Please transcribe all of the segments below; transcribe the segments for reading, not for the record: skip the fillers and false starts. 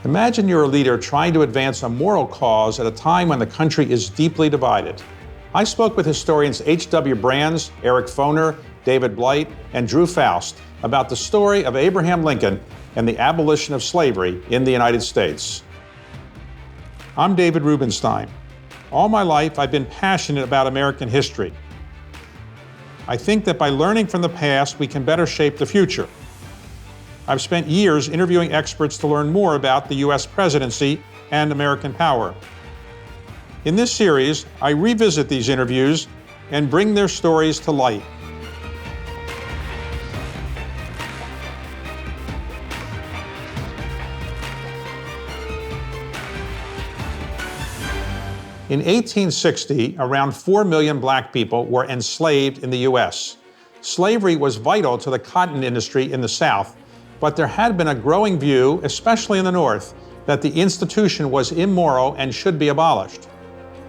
Imagine you're a leader trying to advance a moral cause at a time when the country is deeply divided. I spoke with historians H.W. Brands, Eric Foner, David Blight, and Drew Faust about the story of Abraham Lincoln and the abolition of slavery in the United States. I'm David Rubenstein. All my life, I've been passionate about American history. I think that by learning from the past, we can better shape the future. I've spent years interviewing experts to learn more about the U.S. presidency and American power. In this series, I revisit these interviews and bring their stories to light. In 1860, around 4 million black people were enslaved in the U.S. Slavery was vital to the cotton industry in the South, but there had been a growing view, especially in the North, that the institution was immoral and should be abolished.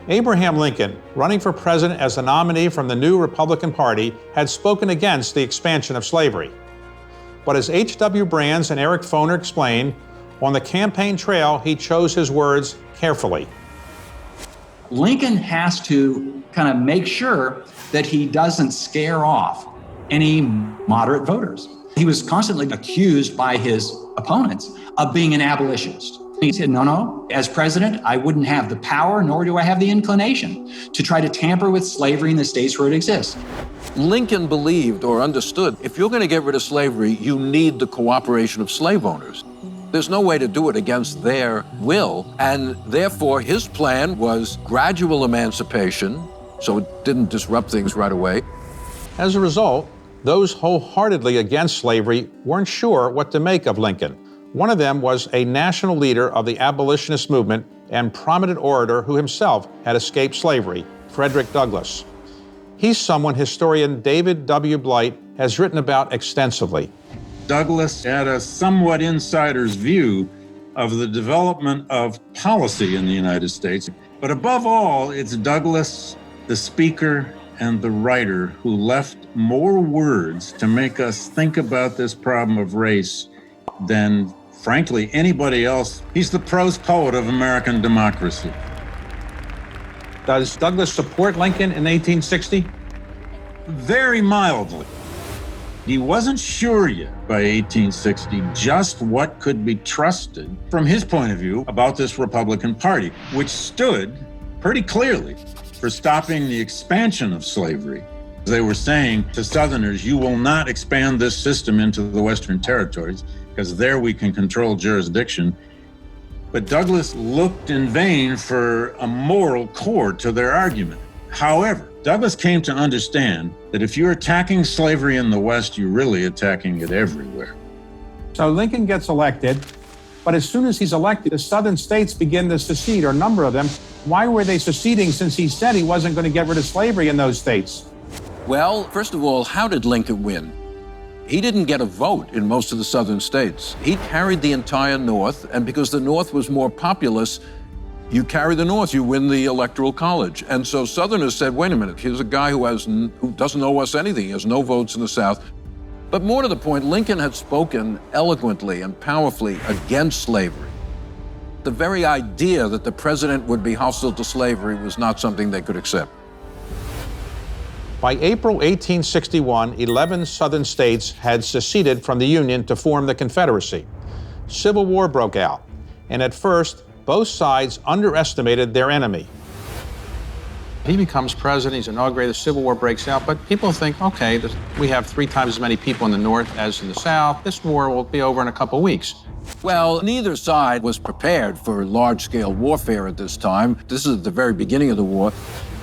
Abraham Lincoln, running for president as the nominee from the new Republican Party, had spoken against the expansion of slavery. But as H.W. Brands and Eric Foner explained, on the campaign trail, he chose his words carefully. Lincoln has to kind of make sure that he doesn't scare off any moderate voters. He was constantly accused by his opponents of being an abolitionist. He said, no, as president, I wouldn't have the power, nor do I have the inclination to try to tamper with slavery in the states where it exists. Lincoln believed or understood, if you're going to get rid of slavery, you need the cooperation of slave owners. There's no way to do it against their will, and therefore his plan was gradual emancipation, so it didn't disrupt things right away. As a result, those wholeheartedly against slavery weren't sure what to make of Lincoln. One of them was a national leader of the abolitionist movement and prominent orator who himself had escaped slavery, Frederick Douglass. He's someone historian David W. Blight has written about extensively. Douglass had a somewhat insider's view of the development of policy in the United States. But above all, it's Douglass, the speaker and the writer, who left more words to make us think about this problem of race than, frankly, anybody else. He's the prose poet of American democracy. Does Douglass support Lincoln in 1860? Very mildly. He wasn't sure yet by 1860 just what could be trusted from his point of view about this Republican Party, which stood pretty clearly for stopping the expansion of slavery. They were saying to Southerners, you will not expand this system into the Western territories because there we can control jurisdiction. But Douglass looked in vain for a moral core to their argument. However, Douglass came to understand that if you're attacking slavery in the West, you're really attacking it everywhere. So Lincoln gets elected, but as soon as he's elected, the southern states begin to secede, or a number of them. Why were they seceding since he said he wasn't going to get rid of slavery in those states? Well, first of all, how did Lincoln win? He didn't get a vote in most of the southern states. He carried the entire North, and because the North was more populous, you carry the North, you win the Electoral College. And so Southerners said, wait a minute, here's a guy who doesn't owe us anything. He has no votes in the South. But more to the point, Lincoln had spoken eloquently and powerfully against slavery. The very idea that the president would be hostile to slavery was not something they could accept. By April 1861, 11 southern states had seceded from the Union to form the Confederacy. Civil War broke out, and at first, both sides underestimated their enemy. He becomes president, he's inaugurated, the Civil War breaks out, but people think, okay, we have 3 times as many people in the North as in the South. This war will be over in a couple weeks. Well, neither side was prepared for large-scale warfare at this time. This is at the very beginning of the war.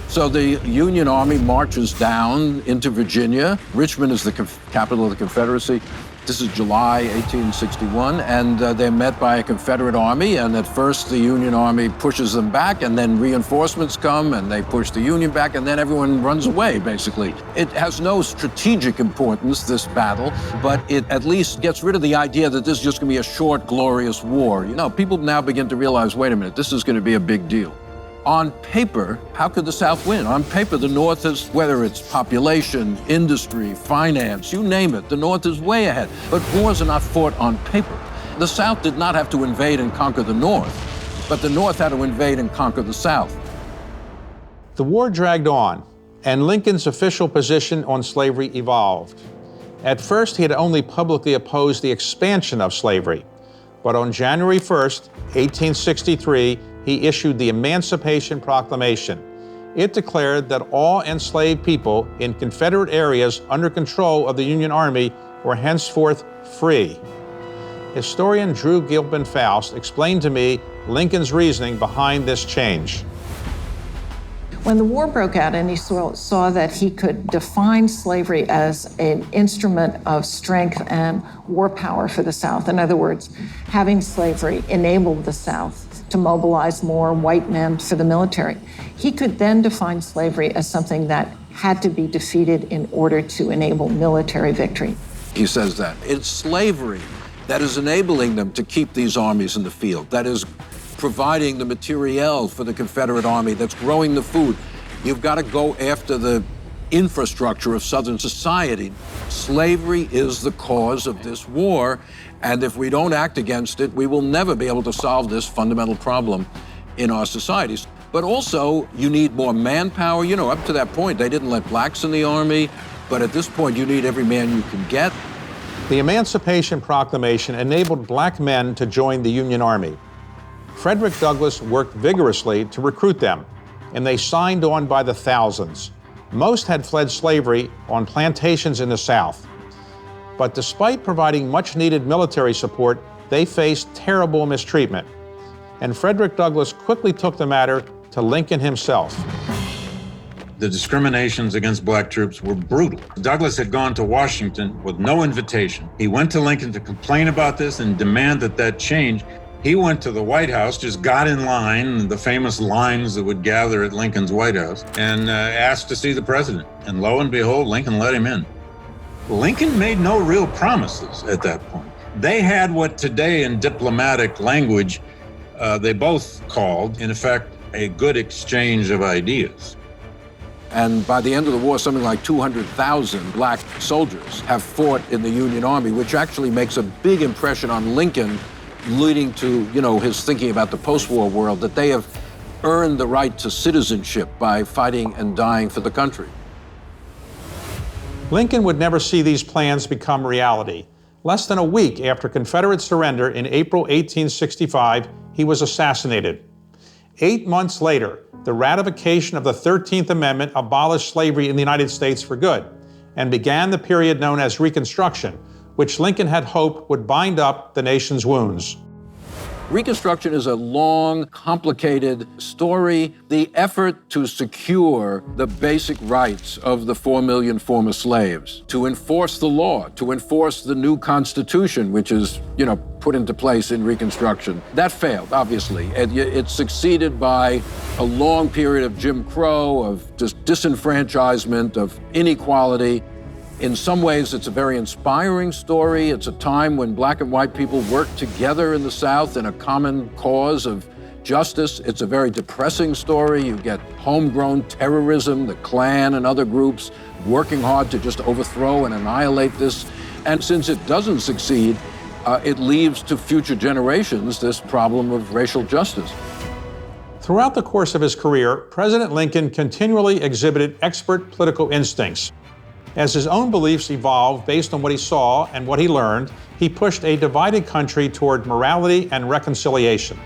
So the Union Army marches down into Virginia. Richmond is the capital of the Confederacy. This is July 1861, and they're met by a Confederate army, and at first the Union Army pushes them back, and then reinforcements come, and they push the Union back, and then everyone runs away, basically. It has no strategic importance, this battle, but it at least gets rid of the idea that this is just going to be a short, glorious war. You know, people now begin to realize, wait a minute, this is going to be a big deal. On paper, how could the South win? On paper, the North is, whether it's population, industry, finance, you name it, the North is way ahead. But wars are not fought on paper. The South did not have to invade and conquer the North, but the North had to invade and conquer the South. The war dragged on, and Lincoln's official position on slavery evolved. At first, he had only publicly opposed the expansion of slavery. But on January 1st, 1863, he issued the Emancipation Proclamation. It declared that all enslaved people in Confederate areas under control of the Union Army were henceforth free. Historian Drew Gilpin Faust explained to me Lincoln's reasoning behind this change. When the war broke out and he saw that he could define slavery as an instrument of strength and war power for the South, in other words, having slavery enabled the South to mobilize more white men for the military, he could then define slavery as something that had to be defeated in order to enable military victory. He says that it's slavery that is enabling them to keep these armies in the field, that is providing the materiel for the Confederate Army, that's growing the food. You've got to go after the infrastructure of Southern society. Slavery is the cause of this war, and if we don't act against it, we will never be able to solve this fundamental problem in our societies. But also, you need more manpower. You know, up to that point, they didn't let blacks in the Army, but at this point, you need every man you can get. The Emancipation Proclamation enabled black men to join the Union Army. Frederick Douglass worked vigorously to recruit them, and they signed on by the thousands. Most had fled slavery on plantations in the South. But despite providing much-needed military support, they faced terrible mistreatment. And Frederick Douglass quickly took the matter to Lincoln himself. The discriminations against black troops were brutal. Douglass had gone to Washington with no invitation. He went to Lincoln to complain about this and demand that change. He went to the White House, just got in line, the famous lines that would gather at Lincoln's White House, and asked to see the president. And lo and behold, Lincoln let him in. Lincoln made no real promises at that point. They had what today in diplomatic language they both called, in effect, a good exchange of ideas. And by the end of the war, something like 200,000 black soldiers have fought in the Union Army, which actually makes a big impression on Lincoln, leading to, his thinking about the post-war world, that they have earned the right to citizenship by fighting and dying for the country. Lincoln would never see these plans become reality. Less than a week after Confederate surrender in April 1865, he was assassinated. 8 months later, the ratification of the 13th Amendment abolished slavery in the United States for good and began the period known as Reconstruction, which Lincoln had hoped would bind up the nation's wounds. Reconstruction is a long, complicated story. The effort to secure the basic rights of the 4 million former slaves, to enforce the law, to enforce the new Constitution, which is, put into place in Reconstruction, that failed, obviously. It's succeeded by a long period of Jim Crow, of just disenfranchisement, of inequality. In some ways, it's a very inspiring story. It's a time when black and white people worked together in the South in a common cause of justice. It's a very depressing story. You get homegrown terrorism, the Klan and other groups working hard to just overthrow and annihilate this. And since it doesn't succeed, it leaves to future generations this problem of racial justice. Throughout the course of his career, President Lincoln continually exhibited expert political instincts. As his own beliefs evolved based on what he saw and what he learned, he pushed a divided country toward morality and reconciliation.